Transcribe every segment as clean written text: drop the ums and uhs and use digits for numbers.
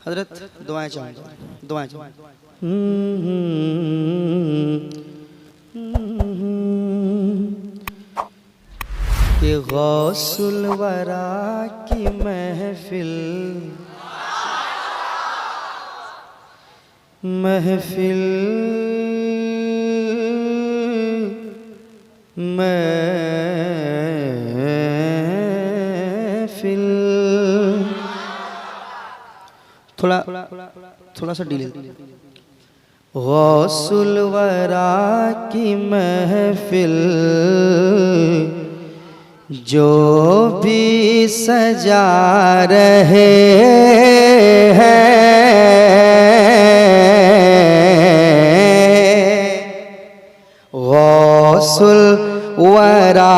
हजरत दुआएं चाहूँगा, दुआएं चाहूँगा। कि गौसुल वरा की महफिल महफिल महफिल थोड़ा सा डीले। गौसुल वरा की महफिल जो भी सजा रहे हैं, गौसुल वरा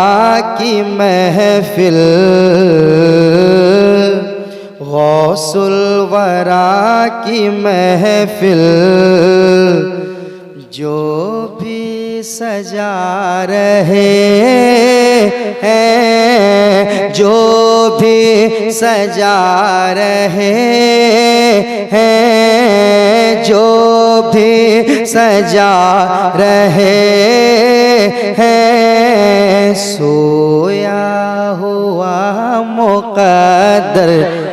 की महफिल, गौसुल वरा की महफिल जो भी सजा रहे हैं, जो भी सजा रहे हैं, जो भी सजा रहे हैं, सोया हुआ मुक़द्दर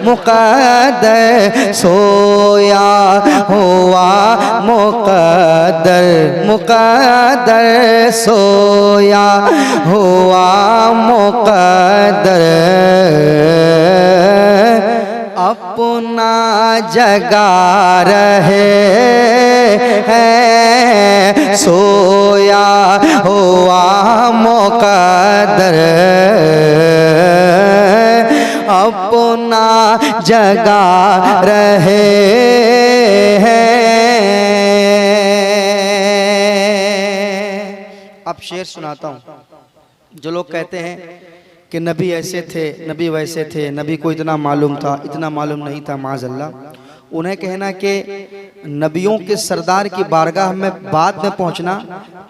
मुक़द्दर, सोया हुआ मुक़द्दर मुक़द्दर, सोया हुआ मुक़द्दर अपना जगा रहे हैं, सोया हुआ मुक़द्दर अपना जगा रहे हैं। अब शेर सुनाता हूँ। जो लोग कहते हैं कि नबी ऐसे थे, नबी वैसे थे, नबी को इतना मालूम था, इतना मालूम नहीं था, माज़अल्लाह, उन्हें कहना कि नबियों के सरदार की बारगाह में बाद में पहुंचना,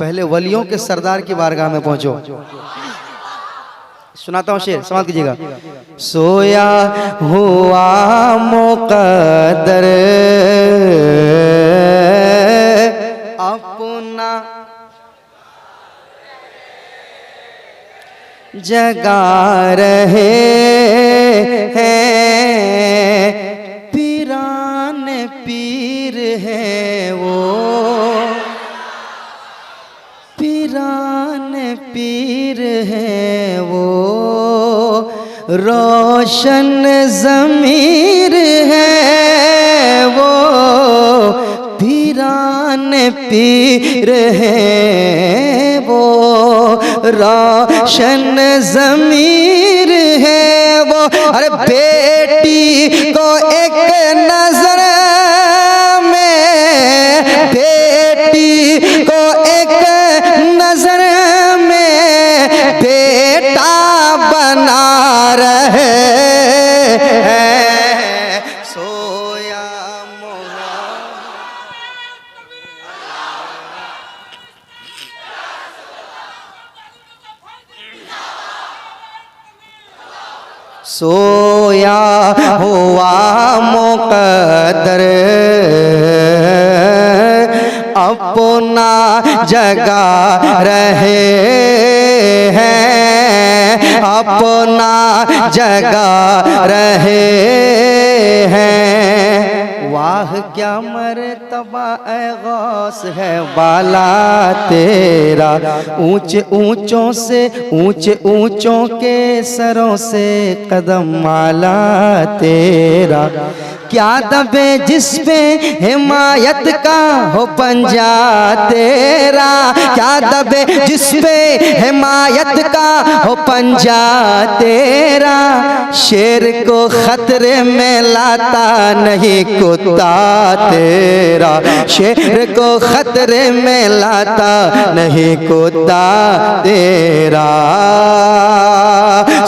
पहले वलियों के सरदार की बारगाह में पहुंचो। सुनाता हूँ शेर, समाप्त कीजिएगा। सोया हुआ मुक़द्दर अपना जगा रहे हैं, पीरान पीर है वो, पीरान पीर है वो, रोशन ज़मीर है वो, पीरान पीर है वो, रोशन ज़मीर है वो। अरे बेटी को एक नजर में, बेटी को एक नजर में बेटा बना रहे हैं, सोया मोला सोया हुआ मुक़द्दर अपना जगा रहे हैं, अपना जगा रहे हैं। वाह क्या मर्तबा ए गौस है वाला तेरा, ऊंचे ऊंचों से, ऊंचे ऊंचों के सरों से कदम माला तेरा। क्या दबे जिस पे हिमायत का हो पंजा तेरा, क्या दबे जिस पे हिमायत का हो पंजा तेरा। शेर को खतरे में लाता नहीं कुत्ता तेरा, शेर को खतरे में लाता नहीं कुत्ता तेरा।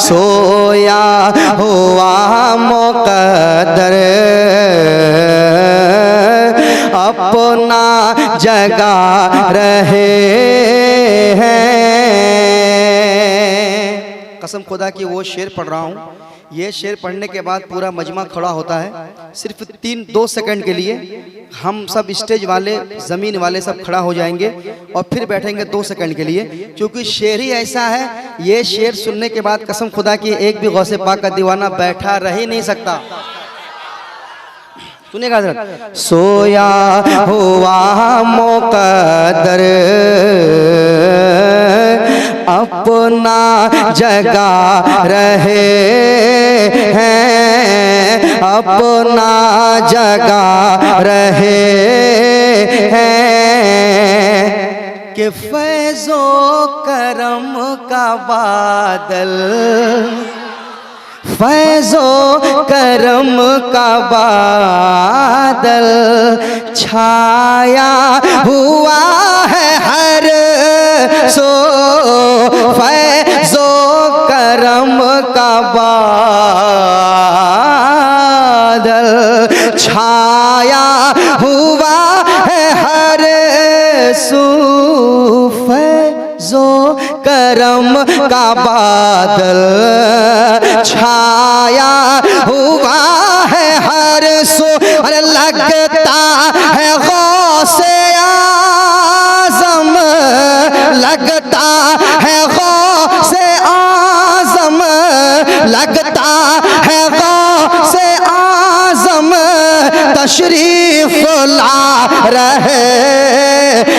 सोया हुआ मुक़द्दर अपना जगा रहे हैं। कसम खुदा की वो शेर पढ़ रहा हूँ, ये शेर पढ़ने के बाद पूरा मजमा खड़ा होता है सिर्फ 3-2 सेकंड के लिए हम सब स्टेज वाले ज़मीन वाले सब खड़ा हो जाएंगे और फिर बैठेंगे 2 सेकंड के लिए, क्योंकि शेर ही ऐसा है, ये शेर सुनने के बाद कसम खुदा की एक भी गौसे पाक का दीवाना बैठा रह ही नहीं सकता। सुनिएगा हज़रत। सोया हुआ मुक़द्दर अपना जगा रहे हैं, अपना जगा रहे हैं कि फैज़ो करम का बादल, फैज़ो करम का बादल छाया हुआ है हर सो, फैज़ो करम का बादल छाया हुआ है हर सो, फैज़ो करम का बादल छाया हुआ है हर सो। अरे लगता है गौसे आज़म, लगता है गौसे आज़म, लगता है गौसे आज़म तशरीफ ला रहे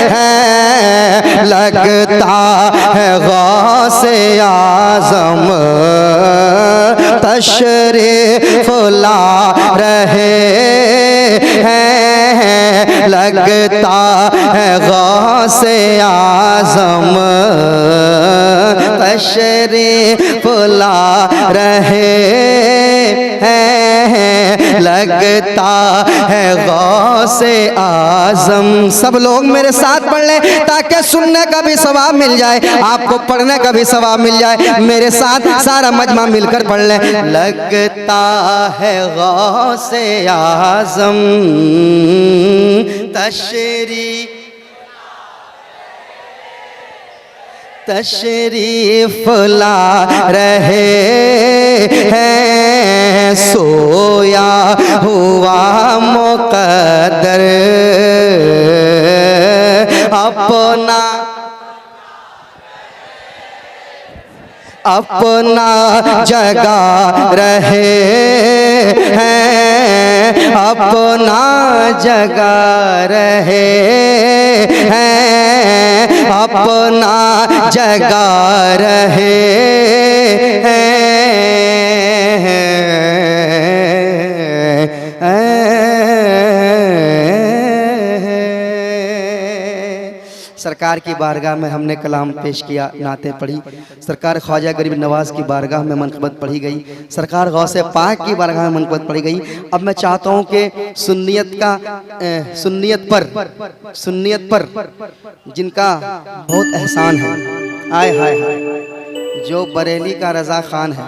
हैं, लगता है गौसे आज़म तशरीफ ला रहे हैं, लगता है गौसे आज़म तशरीफ ला रहे हैं, लगता है गौसे आज़म। सब लोग मेरे साथ पढ़ लें ताकि सुनने का भी सवाब मिल जाए, आपको पढ़ने का भी सवाब मिल जाए। मेरे साथ सारा मजमा मिलकर पढ़ लें। लगता है गौसे आज़म तशरीफ ला रहे हैं, सोया हुआ मुक़द्दर अपना अपना जगा रहे हैं, अपना जगा रहे हैं, अपना जगा रहे हैं। सरकार की बारगाह में हमने कलाम पेश किया, नातें पढ़ी। सरकार ख्वाजा गरीब नवाज़ की बारगाह में मनक़बत पढ़ी गई। सरकार गौसे पाक की बारगाह में मनक़बत पढ़ी गई। अब मैं चाहता हूँ कि सुन्नियत पर जिनका बहुत एहसान है, आय हाय हाय, जो बरेली का रज़ा खान है,